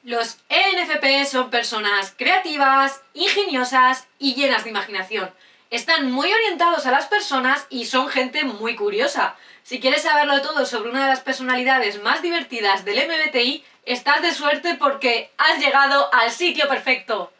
Los ENFP son personas creativas, ingeniosas y llenas de imaginación. Están muy orientados a las personas y son gente muy curiosa. Si quieres saberlo todo sobre una de las personalidades más divertidas del MBTI, estás de suerte porque has llegado al sitio perfecto.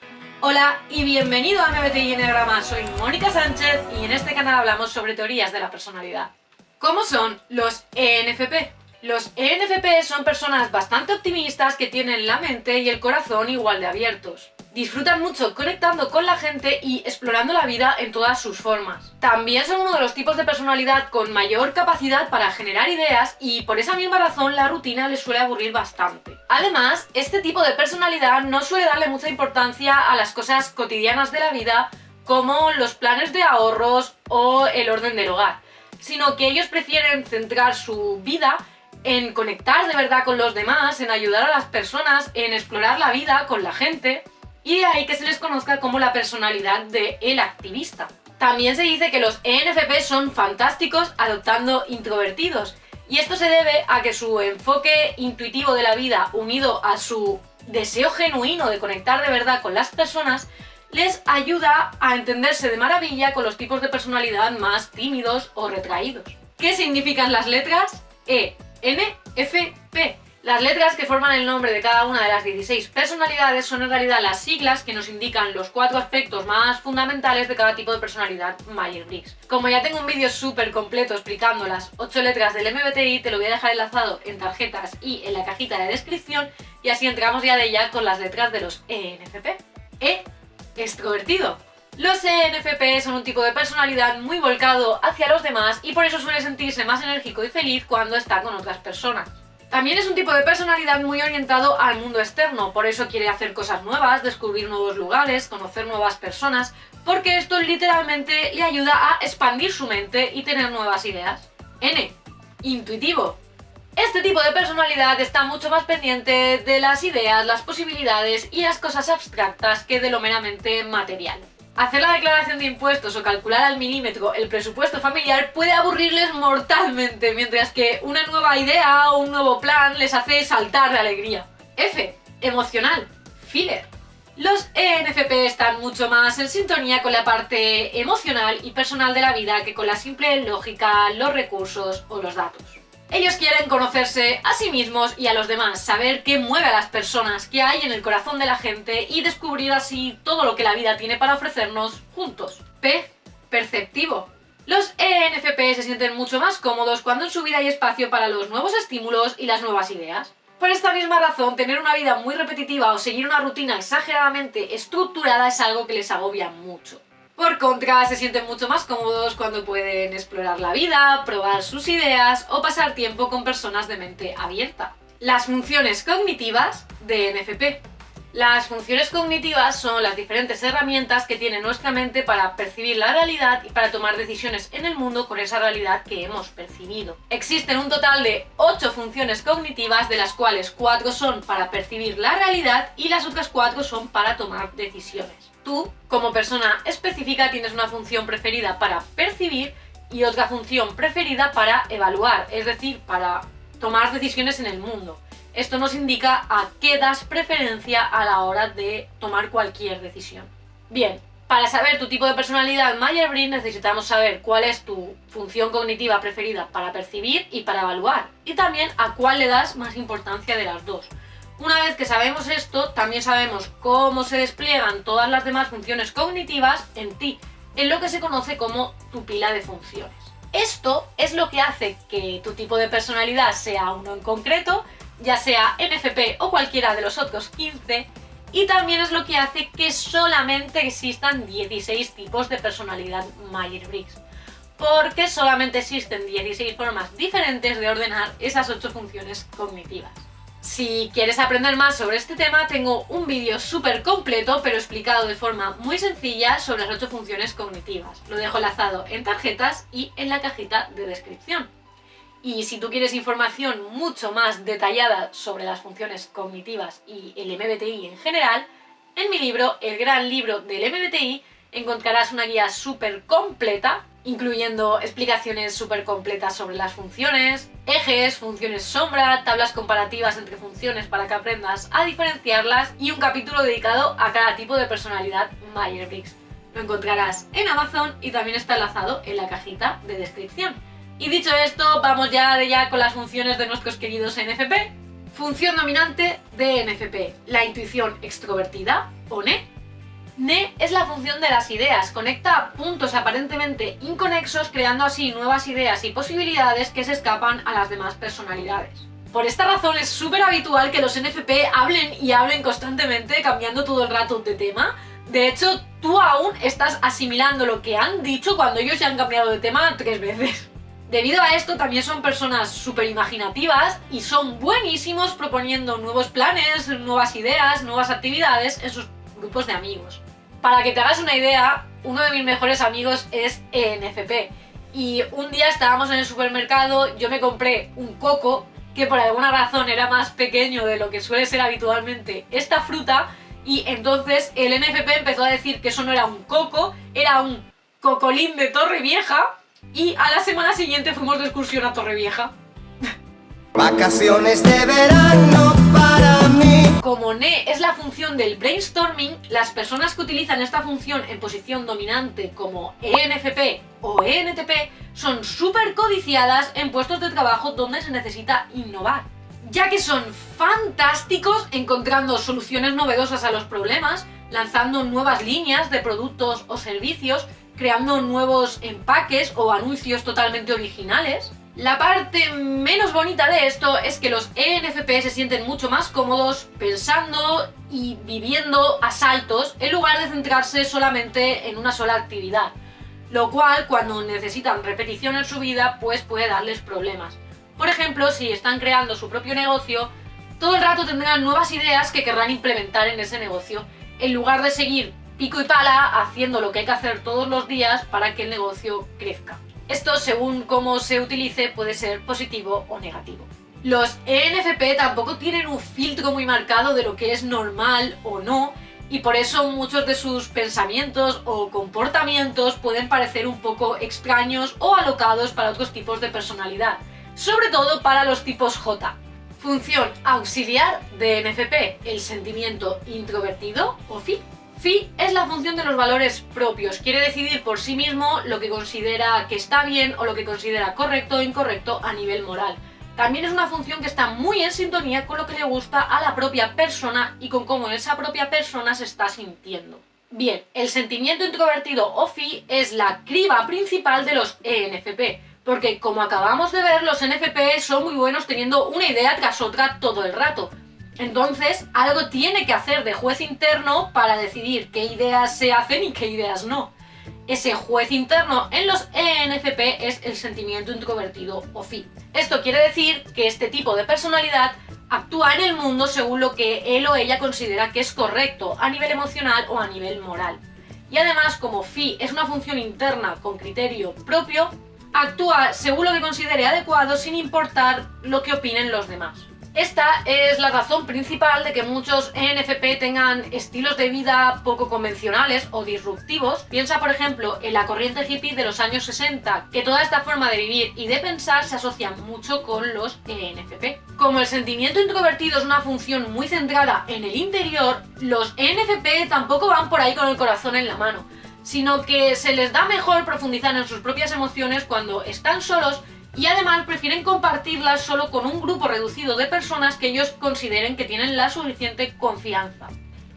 Hola y bienvenido a MBTI Enneagrama, soy Mónica Sánchez y en este canal hablamos sobre teorías de la personalidad. ¿Cómo son los ENFP? Los ENFP son personas bastante optimistas que tienen la mente y el corazón igual de abiertos. Disfrutan mucho conectando con la gente y explorando la vida en todas sus formas. También son uno de los tipos de personalidad con mayor capacidad para generar ideas y por esa misma razón la rutina les suele aburrir bastante. Además, este tipo de personalidad no suele darle mucha importancia a las cosas cotidianas de la vida como los planes de ahorros o el orden del hogar, sino que ellos prefieren centrar su vida en conectar de verdad con los demás, en ayudar a las personas, en explorar la vida con la gente, y de ahí que se les conozca como la personalidad del activista. También se dice que los ENFP son fantásticos adoptando introvertidos, y esto se debe a que su enfoque intuitivo de la vida, unido a su deseo genuino de conectar de verdad con las personas, les ayuda a entenderse de maravilla con los tipos de personalidad más tímidos o retraídos. ¿Qué significan las letras? ENFP. Las letras que forman el nombre de cada una de las 16 personalidades son en realidad las siglas que nos indican los 4 aspectos más fundamentales de cada tipo de personalidad Myers-Briggs. Como ya tengo un vídeo súper completo explicando las 8 letras del MBTI, te lo voy a dejar enlazado en tarjetas y en la cajita de descripción, y así entramos ya de ella con las letras de los ENFP. Extrovertido. Los ENFP son un tipo de personalidad muy volcado hacia los demás y por eso suele sentirse más enérgico y feliz cuando está con otras personas. También es un tipo de personalidad muy orientado al mundo externo, por eso quiere hacer cosas nuevas, descubrir nuevos lugares, conocer nuevas personas, porque esto literalmente le ayuda a expandir su mente y tener nuevas ideas. Intuitivo. Este tipo de personalidad está mucho más pendiente de las ideas, las posibilidades y las cosas abstractas que de lo meramente material. Hacer la declaración de impuestos o calcular al milímetro el presupuesto familiar puede aburrirles mortalmente, mientras que una nueva idea o un nuevo plan les hace saltar de alegría. Emocional. Filler. Los ENFP están mucho más en sintonía con la parte emocional y personal de la vida que con la simple lógica, los recursos o los datos. Ellos quieren conocerse a sí mismos y a los demás, saber qué mueve a las personas, qué hay en el corazón de la gente y descubrir así todo lo que la vida tiene para ofrecernos juntos. Perceptivo. Los ENFP se sienten mucho más cómodos cuando en su vida hay espacio para los nuevos estímulos y las nuevas ideas. Por esta misma razón, tener una vida muy repetitiva o seguir una rutina exageradamente estructurada es algo que les agobia mucho. Por contra, se sienten mucho más cómodos cuando pueden explorar la vida, probar sus ideas o pasar tiempo con personas de mente abierta. Las funciones cognitivas de ENFP. Las funciones cognitivas son las diferentes herramientas que tiene nuestra mente para percibir la realidad y para tomar decisiones en el mundo con esa realidad que hemos percibido. Existen un total de 8 funciones cognitivas, de las cuales 4 son para percibir la realidad y las otras 4 son para tomar decisiones. Tú, como persona específica, tienes una función preferida para percibir y otra función preferida para evaluar, es decir, para tomar decisiones en el mundo. Esto nos indica a qué das preferencia a la hora de tomar cualquier decisión. Bien, para saber tu tipo de personalidad Myers-Briggs necesitamos saber cuál es tu función cognitiva preferida para percibir y para evaluar, y también a cuál le das más importancia de las dos. Una vez que sabemos esto, también sabemos cómo se despliegan todas las demás funciones cognitivas en ti, en lo que se conoce como tu pila de funciones. Esto es lo que hace que tu tipo de personalidad sea uno en concreto, ya sea ENFP o cualquiera de los otros 15, y también es lo que hace que solamente existan 16 tipos de personalidad Myers-Briggs, porque solamente existen 16 formas diferentes de ordenar esas 8 funciones cognitivas. Si quieres aprender más sobre este tema, tengo un vídeo súper completo, pero explicado de forma muy sencilla, sobre las 8 funciones cognitivas. Lo dejo enlazado en tarjetas y en la cajita de descripción. Y si tú quieres información mucho más detallada sobre las funciones cognitivas y el MBTI en general, en mi libro, El Gran Libro del MBTI, encontrarás una guía súper completa, incluyendo explicaciones súper completas sobre las funciones, ejes, funciones sombra, tablas comparativas entre funciones para que aprendas a diferenciarlas y un capítulo dedicado a cada tipo de personalidad Myers-Briggs. Lo encontrarás en Amazon y también está enlazado en la cajita de descripción. Y dicho esto, vamos ya con las funciones de nuestros queridos NFP. Función dominante de NFP, la intuición extrovertida, o NE. NE es la función de las ideas, conecta puntos aparentemente inconexos, creando así nuevas ideas y posibilidades que se escapan a las demás personalidades. Por esta razón es súper habitual que los NFP hablen y hablen constantemente, cambiando todo el rato de tema. De hecho, tú aún estás asimilando lo que han dicho cuando ellos ya han cambiado de tema 3 veces. Debido a esto, también son personas súper imaginativas y son buenísimos proponiendo nuevos planes, nuevas ideas, nuevas actividades en sus grupos de amigos. Para que te hagas una idea, uno de mis mejores amigos es ENFP y un día estábamos en el supermercado, yo me compré un coco que por alguna razón era más pequeño de lo que suele ser habitualmente esta fruta y entonces el NFP empezó a decir que eso no era un coco, era un cocolín de Torrevieja. Y a la semana siguiente fuimos de excursión a Torrevieja. Vacaciones de verano para mí. Como NE es la función del brainstorming, las personas que utilizan esta función en posición dominante como ENFP o ENTP son súper codiciadas en puestos de trabajo donde se necesita innovar, ya que son fantásticos encontrando soluciones novedosas a los problemas, lanzando nuevas líneas de productos o servicios, creando nuevos empaques o anuncios totalmente originales. La parte menos bonita de esto es que los ENFP se sienten mucho más cómodos pensando y viviendo a saltos en lugar de centrarse solamente en una sola actividad, lo cual cuando necesitan repetición en su vida pues puede darles problemas. Por ejemplo, si están creando su propio negocio, todo el rato tendrán nuevas ideas que querrán implementar en ese negocio, en lugar de seguir pico y pala haciendo lo que hay que hacer todos los días para que el negocio crezca. Esto, según cómo se utilice, puede ser positivo o negativo. Los ENFP tampoco tienen un filtro muy marcado de lo que es normal o no, y por eso muchos de sus pensamientos o comportamientos pueden parecer un poco extraños o alocados para otros tipos de personalidad, sobre todo para los tipos J. Función auxiliar de ENFP, el sentimiento introvertido o Phi. Phi es la función de los valores propios, quiere decidir por sí mismo lo que considera que está bien o lo que considera correcto o incorrecto a nivel moral. También es una función que está muy en sintonía con lo que le gusta a la propia persona y con cómo esa propia persona se está sintiendo. Bien, el sentimiento introvertido o Phi es la criba principal de los ENFP, porque como acabamos de ver, los NFP son muy buenos teniendo una idea tras otra todo el rato. Entonces, algo tiene que hacer de juez interno para decidir qué ideas se hacen y qué ideas no. Ese juez interno en los ENFP es el sentimiento introvertido o Phi. Esto quiere decir que este tipo de personalidad actúa en el mundo según lo que él o ella considera que es correcto a nivel emocional o a nivel moral. Y además, como Phi es una función interna con criterio propio, actúa según lo que considere adecuado sin importar lo que opinen los demás. Esta es la razón principal de que muchos ENFP tengan estilos de vida poco convencionales o disruptivos. Piensa, por ejemplo, en la corriente hippie de los años 60, que toda esta forma de vivir y de pensar se asocia mucho con los ENFP. Como el sentimiento introvertido es una función muy centrada en el interior, los ENFP tampoco van por ahí con el corazón en la mano, sino que se les da mejor profundizar en sus propias emociones cuando están solos y además prefieren compartirlas solo con un grupo reducido de personas que ellos consideren que tienen la suficiente confianza.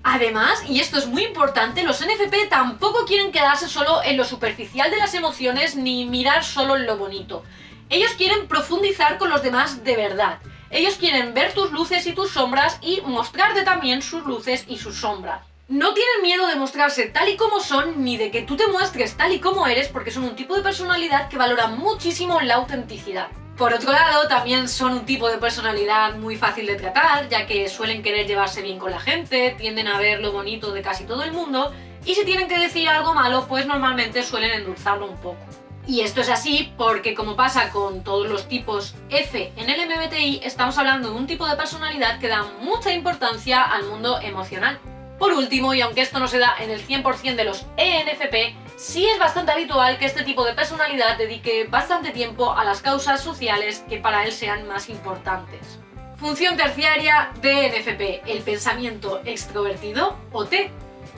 Además, y esto es muy importante, los NFP tampoco quieren quedarse solo en lo superficial de las emociones ni mirar solo en lo bonito. Ellos quieren profundizar con los demás de verdad. Ellos quieren ver tus luces y tus sombras y mostrarte también sus luces y sus sombras. No tienen miedo de mostrarse tal y como son, ni de que tú te muestres tal y como eres, porque son un tipo de personalidad que valora muchísimo la autenticidad. Por otro lado, también son un tipo de personalidad muy fácil de tratar, ya que suelen querer llevarse bien con la gente, tienden a ver lo bonito de casi todo el mundo, y si tienen que decir algo malo, pues normalmente suelen endulzarlo un poco. Y esto es así porque, como pasa con todos los tipos F en el MBTI, estamos hablando de un tipo de personalidad que da mucha importancia al mundo emocional. Por último, y aunque esto no se da en el 100% de los ENFP, sí es bastante habitual que este tipo de personalidad dedique bastante tiempo a las causas sociales que para él sean más importantes. Función terciaria de ENFP, el pensamiento extrovertido o T.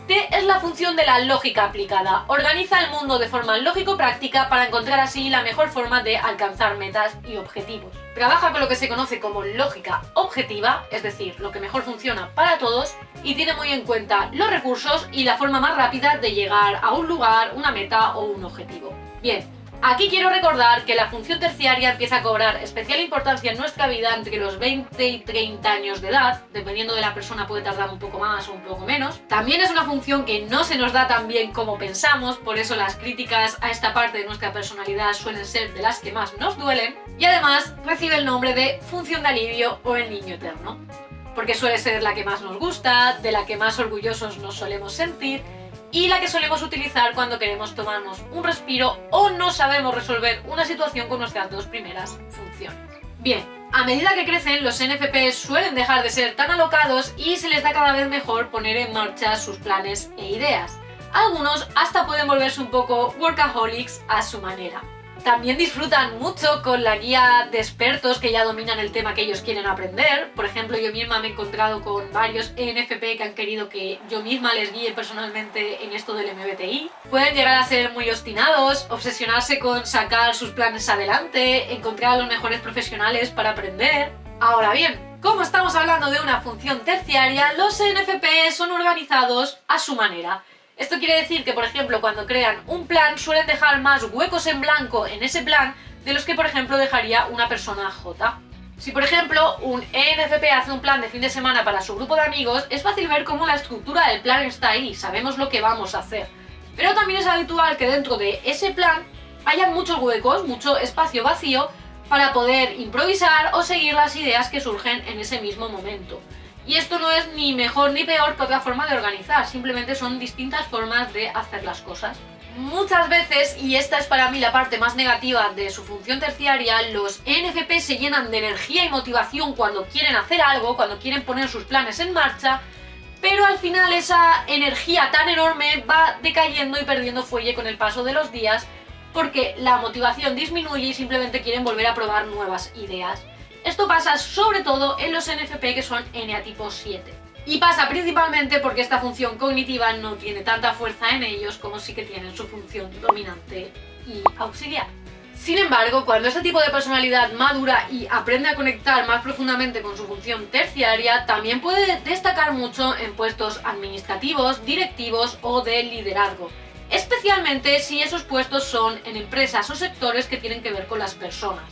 T es la función de la lógica aplicada. Organiza el mundo de forma lógico-práctica para encontrar así la mejor forma de alcanzar metas y objetivos. Trabaja con lo que se conoce como lógica objetiva, es decir, lo que mejor funciona para todos, y tiene muy en cuenta los recursos y la forma más rápida de llegar a un lugar, una meta o un objetivo. Bien, aquí quiero recordar que la función terciaria empieza a cobrar especial importancia en nuestra vida entre los 20 y 30 años de edad, dependiendo de la persona puede tardar un poco más o un poco menos. También es una función que no se nos da tan bien como pensamos, por eso las críticas a esta parte de nuestra personalidad suelen ser de las que más nos duelen, y además recibe el nombre de función de alivio o el niño eterno, porque suele ser la que más nos gusta, de la que más orgullosos nos solemos sentir, y la que solemos utilizar cuando queremos tomarnos un respiro o no sabemos resolver una situación con nuestras dos primeras funciones. Bien, a medida que crecen, los NFP suelen dejar de ser tan alocados y se les da cada vez mejor poner en marcha sus planes e ideas. Algunos hasta pueden volverse un poco workaholics a su manera. También disfrutan mucho con la guía de expertos que ya dominan el tema que ellos quieren aprender. Por ejemplo, yo misma me he encontrado con varios ENFP que han querido que yo misma les guíe personalmente en esto del MBTI. Pueden llegar a ser muy obstinados, obsesionarse con sacar sus planes adelante, encontrar a los mejores profesionales para aprender. Ahora bien, como estamos hablando de una función terciaria, los ENFP son organizados a su manera. Esto quiere decir que, por ejemplo, cuando crean un plan suelen dejar más huecos en blanco en ese plan de los que, por ejemplo, dejaría una persona J. Si, por ejemplo, un ENFP hace un plan de fin de semana para su grupo de amigos, es fácil ver cómo la estructura del plan está ahí, sabemos lo que vamos a hacer. Pero también es habitual que dentro de ese plan haya muchos huecos, mucho espacio vacío para poder improvisar o seguir las ideas que surgen en ese mismo momento. Y esto no es ni mejor ni peor que otra forma de organizar, simplemente son distintas formas de hacer las cosas. Muchas veces, y esta es para mí la parte más negativa de su función terciaria, los ENFP se llenan de energía y motivación cuando quieren hacer algo, cuando quieren poner sus planes en marcha, pero al final esa energía tan enorme va decayendo y perdiendo fuelle con el paso de los días porque la motivación disminuye y simplemente quieren volver a probar nuevas ideas. Esto pasa sobre todo en los NFP que son eneatipo 7. Y pasa principalmente porque esta función cognitiva no tiene tanta fuerza en ellos como sí que tienen su función dominante y auxiliar. Sin embargo, cuando este tipo de personalidad madura y aprende a conectar más profundamente con su función terciaria, también puede destacar mucho en puestos administrativos, directivos o de liderazgo. Especialmente si esos puestos son en empresas o sectores que tienen que ver con las personas.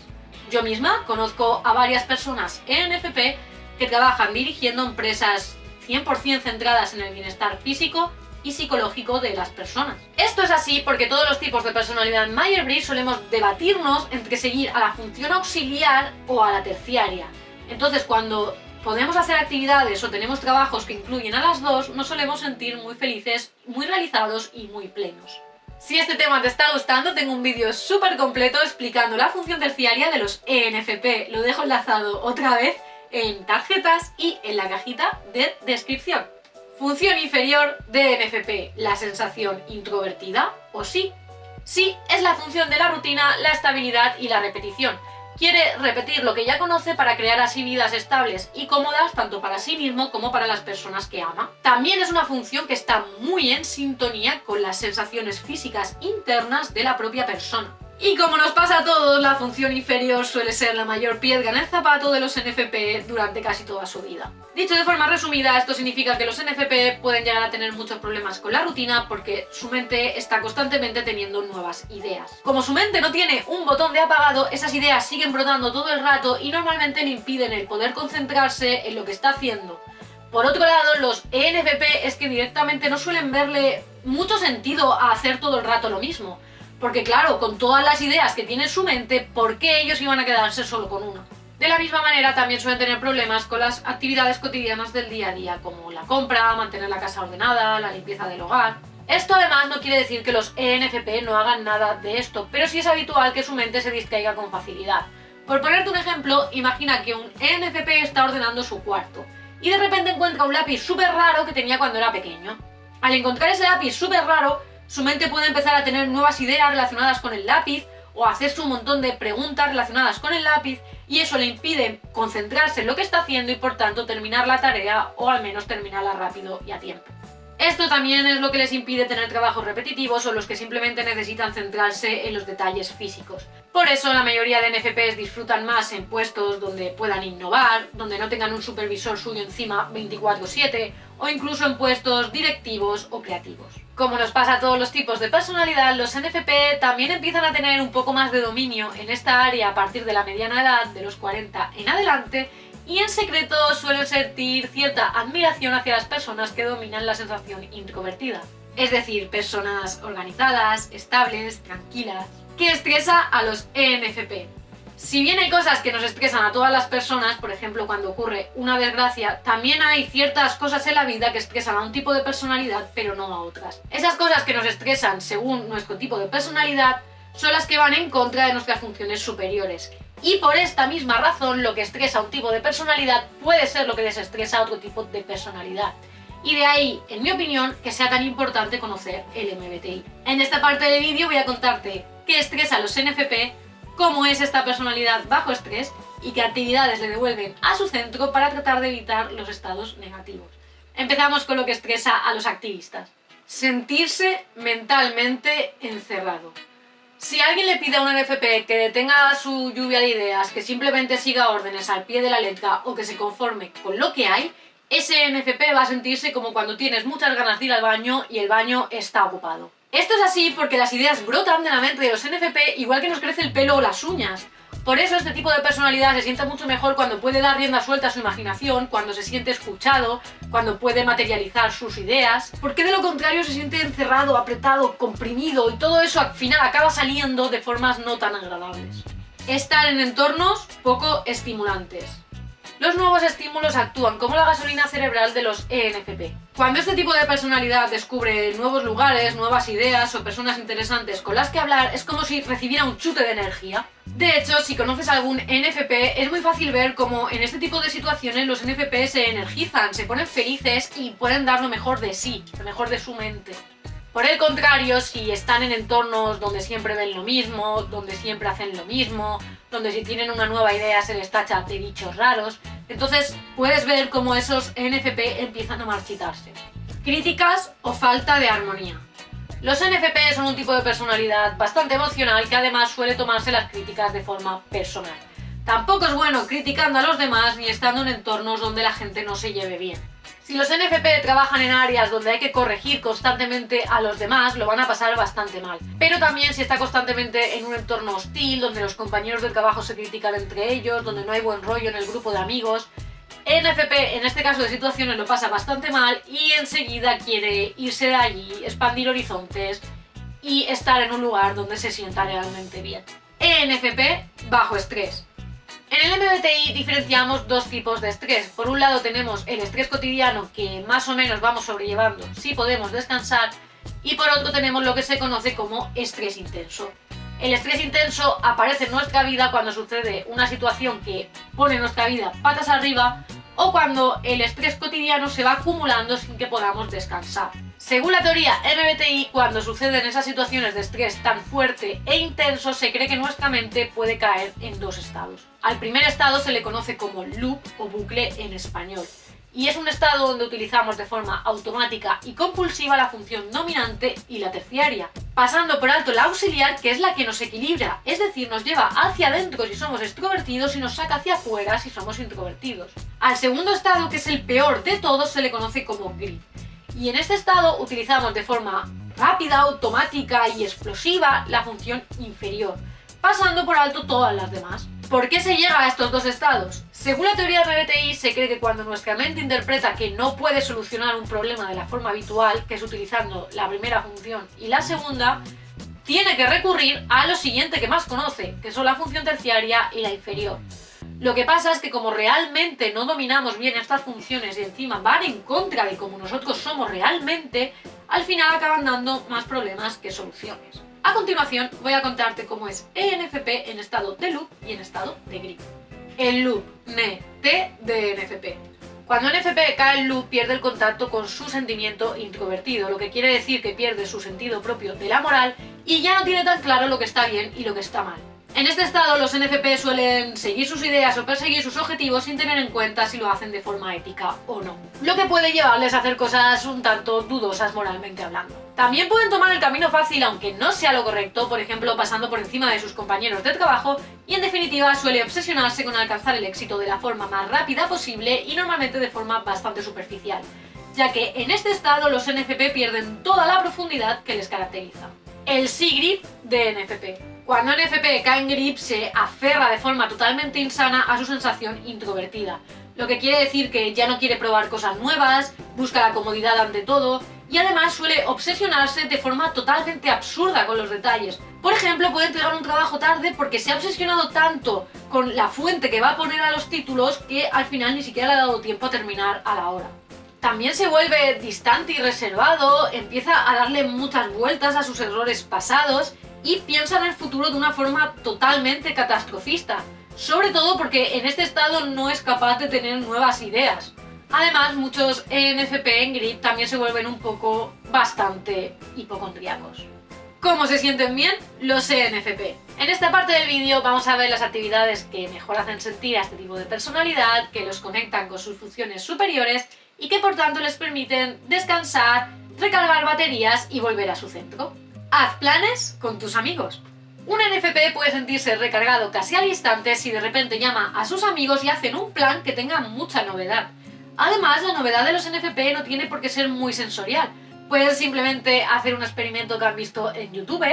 Yo misma conozco a varias personas ENFP que trabajan dirigiendo empresas 100% centradas en el bienestar físico y psicológico de las personas. Esto es así porque todos los tipos de personalidad Myers-Briggs solemos debatirnos entre seguir a la función auxiliar o a la terciaria. Entonces, cuando podemos hacer actividades o tenemos trabajos que incluyen a las dos, nos solemos sentir muy felices, muy realizados y muy plenos. Si este tema te está gustando, tengo un vídeo súper completo explicando la función terciaria de los ENFP. Lo dejo enlazado otra vez en tarjetas y en la cajita de descripción. Función inferior de ENFP, la sensación introvertida o sí. Sí es la función de la rutina, la estabilidad y la repetición. Quiere repetir lo que ya conoce para crear así vidas estables y cómodas tanto para sí mismo como para las personas que ama. También es una función que está muy en sintonía con las sensaciones físicas internas de la propia persona. Y como nos pasa a todos, la función inferior suele ser la mayor piedra en el zapato de los NFP durante casi toda su vida. Dicho de forma resumida, esto significa que los NFP pueden llegar a tener muchos problemas con la rutina porque su mente está constantemente teniendo nuevas ideas. Como su mente no tiene un botón de apagado, esas ideas siguen brotando todo el rato y normalmente le impiden el poder concentrarse en lo que está haciendo. Por otro lado, los ENFP es que directamente no suelen verle mucho sentido a hacer todo el rato lo mismo. Porque claro, con todas las ideas que tiene en su mente, ¿por qué ellos iban a quedarse solo con una? De la misma manera también suelen tener problemas con las actividades cotidianas del día a día, como la compra, mantener la casa ordenada, la limpieza del hogar. Esto además no quiere decir que los ENFP no hagan nada de esto, pero sí es habitual que su mente se distraiga con facilidad. Por ponerte un ejemplo, imagina que un ENFP está ordenando su cuarto y de repente encuentra un lápiz súper raro que tenía cuando era pequeño. Al encontrar ese lápiz súper raro, su mente puede empezar a tener nuevas ideas relacionadas con el lápiz o hacerse un montón de preguntas relacionadas con el lápiz, y eso le impide concentrarse en lo que está haciendo y por tanto terminar la tarea, o al menos terminarla rápido y a tiempo. Esto también es lo que les impide tener trabajos repetitivos o los que simplemente necesitan centrarse en los detalles físicos. Por eso la mayoría de NFPs disfrutan más en puestos donde puedan innovar, donde no tengan un supervisor suyo encima 24/7 o incluso en puestos directivos o creativos. Como nos pasa a todos los tipos de personalidad, los NFP también empiezan a tener un poco más de dominio en esta área a partir de la mediana edad, de los 40 en adelante, y en secreto suelen sentir cierta admiración hacia las personas que dominan la sensación introvertida. Es decir, personas organizadas, estables, tranquilas. ¿Qué estresa a los ENFP? Si bien hay cosas que nos estresan a todas las personas, por ejemplo cuando ocurre una desgracia, también hay ciertas cosas en la vida que estresan a un tipo de personalidad pero no a otras. Esas cosas que nos estresan según nuestro tipo de personalidad son las que van en contra de nuestras funciones superiores. Y por esta misma razón, lo que estresa a un tipo de personalidad puede ser lo que desestresa a otro tipo de personalidad. Y de ahí, en mi opinión, que sea tan importante conocer el MBTI. En esta parte del vídeo voy a contarte qué estresa a los NFP, cómo es esta personalidad bajo estrés y qué actividades le devuelven a su centro para tratar de evitar los estados negativos. Empezamos con lo que estresa a los activistas. Sentirse mentalmente encerrado. Si alguien le pide a un NFP que detenga su lluvia de ideas, que simplemente siga órdenes al pie de la letra o que se conforme con lo que hay, ese NFP va a sentirse como cuando tienes muchas ganas de ir al baño y el baño está ocupado. Esto es así porque las ideas brotan de la mente de los NFP igual que nos crece el pelo o las uñas. Por eso este tipo de personalidad se siente mucho mejor cuando puede dar rienda suelta a su imaginación, cuando se siente escuchado, cuando puede materializar sus ideas, porque de lo contrario se siente encerrado, apretado, comprimido y todo eso al final acaba saliendo de formas no tan agradables. Estar en entornos poco estimulantes. Los nuevos estímulos actúan como la gasolina cerebral de los ENFP. Cuando este tipo de personalidad descubre nuevos lugares, nuevas ideas o personas interesantes con las que hablar, es como si recibiera un chute de energía. De hecho, si conoces algún NFP, es muy fácil ver cómo en este tipo de situaciones los NFP se energizan, se ponen felices y pueden dar lo mejor de sí, lo mejor de su mente. Por el contrario, si están en entornos donde siempre ven lo mismo, donde siempre hacen lo mismo, donde si tienen una nueva idea se les tacha de bichos raros, entonces puedes ver cómo esos NFP empiezan a marchitarse. Críticas o falta de armonía. Los NFP son un tipo de personalidad bastante emocional que además suele tomarse las críticas de forma personal. Tampoco es bueno criticando a los demás ni estando en entornos donde la gente no se lleve bien. Si los NFP trabajan en áreas donde hay que corregir constantemente a los demás, lo van a pasar bastante mal. Pero también si está constantemente en un entorno hostil, donde los compañeros de trabajo se critican entre ellos, donde no hay buen rollo en el grupo de amigos, NFP en este caso de situaciones lo pasa bastante mal y enseguida quiere irse de allí, expandir horizontes y estar en un lugar donde se sienta realmente bien. ENFP bajo estrés. En el MBTI diferenciamos dos tipos de estrés. Por un lado tenemos el estrés cotidiano que más o menos vamos sobrellevando si podemos descansar, y por otro tenemos lo que se conoce como estrés intenso. El estrés intenso aparece en nuestra vida cuando sucede una situación que pone nuestra vida patas arriba o cuando el estrés cotidiano se va acumulando sin que podamos descansar. Según la teoría MBTI, cuando suceden esas situaciones de estrés tan fuerte e intenso, se cree que nuestra mente puede caer en dos estados. Al primer estado se le conoce como loop o bucle en español, y es un estado donde utilizamos de forma automática y compulsiva la función dominante y la terciaria, pasando por alto la auxiliar, que es la que nos equilibra, es decir, nos lleva hacia adentro si somos extrovertidos y nos saca hacia afuera si somos introvertidos. Al segundo estado, que es el peor de todos, se le conoce como grid. Y en este estado utilizamos de forma rápida, automática y explosiva la función inferior, pasando por alto todas las demás. ¿Por qué se llega a estos dos estados? Según la teoría de MBTI, se cree que cuando nuestra mente interpreta que no puede solucionar un problema de la forma habitual, que es utilizando la primera función y la segunda, tiene que recurrir a lo siguiente que más conoce, que son la función terciaria y la inferior. Lo que pasa es que como realmente no dominamos bien estas funciones y encima van en contra de cómo nosotros somos realmente, al final acaban dando más problemas que soluciones. A continuación voy a contarte cómo es ENFP en estado de loop y en estado de grid. El loop, T de ENFP. Cuando NFP cae en loop pierde el contacto con su sentimiento introvertido, lo que quiere decir que pierde su sentido propio de la moral y ya no tiene tan claro lo que está bien y lo que está mal. En este estado los NFP suelen seguir sus ideas o perseguir sus objetivos sin tener en cuenta si lo hacen de forma ética o no, lo que puede llevarles a hacer cosas un tanto dudosas moralmente hablando. También pueden tomar el camino fácil aunque no sea lo correcto, por ejemplo pasando por encima de sus compañeros de trabajo, y en definitiva suele obsesionarse con alcanzar el éxito de la forma más rápida posible y normalmente de forma bastante superficial, ya que en este estado los NFP pierden toda la profundidad que les caracteriza. El C-grip de NFP. Cuando NFP cae en grip se aferra de forma totalmente insana a su sensación introvertida, lo que quiere decir que ya no quiere probar cosas nuevas, busca la comodidad ante todo y además suele obsesionarse de forma totalmente absurda con los detalles. Por ejemplo, puede entregar un trabajo tarde porque se ha obsesionado tanto con la fuente que va a poner a los títulos que al final ni siquiera le ha dado tiempo a terminar a la hora. También se vuelve distante y reservado, empieza a darle muchas vueltas a sus errores pasados y piensa en el futuro de una forma totalmente catastrofista, sobre todo porque en este estado no es capaz de tener nuevas ideas. Además, muchos ENFP en grip también se vuelven un poco bastante hipocondríacos. ¿Cómo se sienten bien los ENFP? En esta parte del vídeo vamos a ver las actividades que mejor hacen sentir a este tipo de personalidad, que los conectan con sus funciones superiores y que por tanto les permiten descansar, recargar baterías y volver a su centro. Haz planes con tus amigos. Un NFP puede sentirse recargado casi al instante si de repente llama a sus amigos y hacen un plan que tenga mucha novedad. Además, la novedad de los NFP no tiene por qué ser muy sensorial. Pueden simplemente hacer un experimento que han visto en YouTube,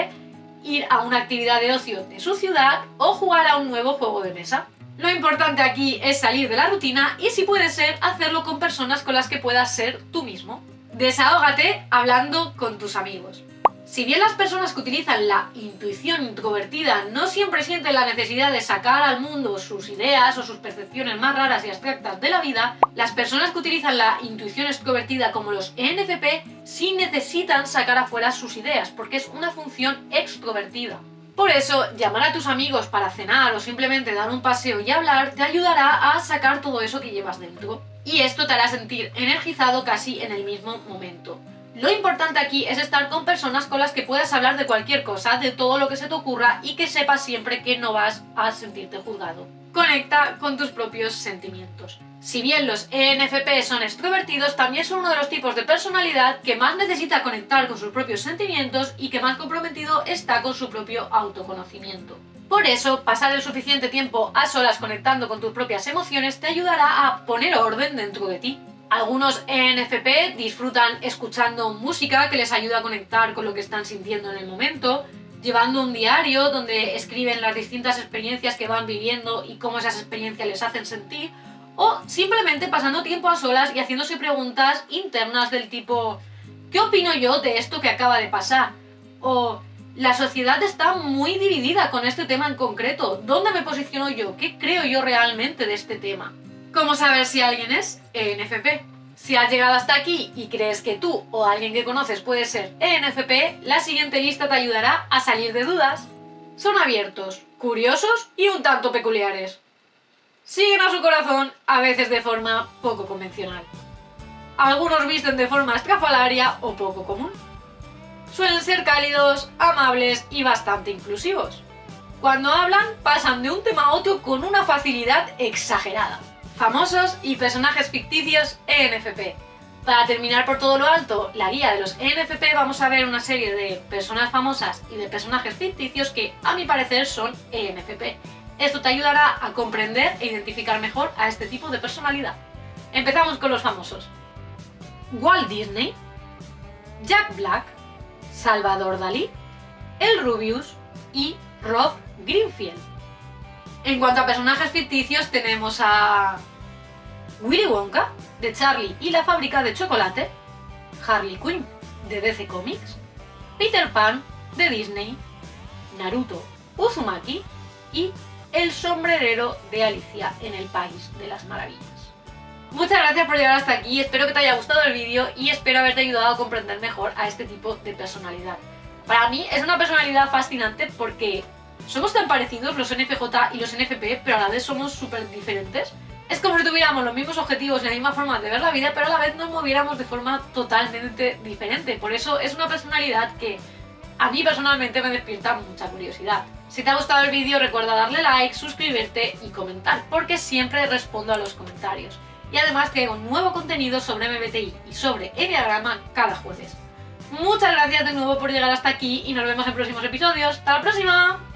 ir a una actividad de ocio de su ciudad o jugar a un nuevo juego de mesa. Lo importante aquí es salir de la rutina y, si puede ser, hacerlo con personas con las que puedas ser tú mismo. Desahógate hablando con tus amigos. Si bien las personas que utilizan la intuición introvertida no siempre sienten la necesidad de sacar al mundo sus ideas o sus percepciones más raras y abstractas de la vida, las personas que utilizan la intuición extrovertida como los ENFP sí necesitan sacar afuera sus ideas, porque es una función extrovertida. Por eso, llamar a tus amigos para cenar o simplemente dar un paseo y hablar te ayudará a sacar todo eso que llevas dentro. Y esto te hará sentir energizado casi en el mismo momento. Lo importante aquí es estar con personas con las que puedas hablar de cualquier cosa, de todo lo que se te ocurra y que sepas siempre que no vas a sentirte juzgado. Conecta con tus propios sentimientos. Si bien los ENFP son extrovertidos, también son uno de los tipos de personalidad que más necesita conectar con sus propios sentimientos y que más comprometido está con su propio autoconocimiento. Por eso, pasar el suficiente tiempo a solas conectando con tus propias emociones te ayudará a poner orden dentro de ti. Algunos ENFP disfrutan escuchando música que les ayuda a conectar con lo que están sintiendo en el momento, llevando un diario donde escriben las distintas experiencias que van viviendo y cómo esas experiencias les hacen sentir, o simplemente pasando tiempo a solas y haciéndose preguntas internas del tipo ¿qué opino yo de esto que acaba de pasar? O la sociedad está muy dividida con este tema en concreto, ¿dónde me posiciono yo? ¿Qué creo yo realmente de este tema? ¿Cómo saber si alguien es ENFP? Si has llegado hasta aquí y crees que tú o alguien que conoces puede ser ENFP, la siguiente lista te ayudará a salir de dudas. Son abiertos, curiosos y un tanto peculiares. Siguen a su corazón, a veces de forma poco convencional. Algunos visten de forma estrafalaria o poco común. Suelen ser cálidos, amables y bastante inclusivos. Cuando hablan, pasan de un tema a otro con una facilidad exagerada. Famosos y personajes ficticios ENFP. Para terminar por todo lo alto la guía de los ENFP, vamos a ver una serie de personas famosas y de personajes ficticios que, a mi parecer, son ENFP. Esto te ayudará a comprender e identificar mejor a este tipo de personalidad. Empezamos con los famosos. Walt Disney, Jack Black, Salvador Dalí, El Rubius y Rob Greenfield. En cuanto a personajes ficticios, tenemos a Willy Wonka, de Charlie y la fábrica de chocolate, Harley Quinn, de DC Comics, Peter Pan, de Disney, Naruto Uzumaki y el sombrerero de Alicia en el País de las Maravillas. Muchas gracias por llegar hasta aquí, espero que te haya gustado el vídeo y espero haberte ayudado a comprender mejor a este tipo de personalidad. Para mí es una personalidad fascinante porque somos tan parecidos los NFJ y los NFP, pero a la vez somos súper diferentes. Es como si tuviéramos los mismos objetivos y la misma forma de ver la vida, pero a la vez nos moviéramos de forma totalmente diferente. Por eso es una personalidad que a mí personalmente me despierta mucha curiosidad. Si te ha gustado el vídeo, recuerda darle like, suscribirte y comentar, porque siempre respondo a los comentarios. Y además traigo nuevo contenido sobre MBTI y sobre Enneagrama cada jueves. Muchas gracias de nuevo por llegar hasta aquí y nos vemos en próximos episodios. ¡Hasta la próxima!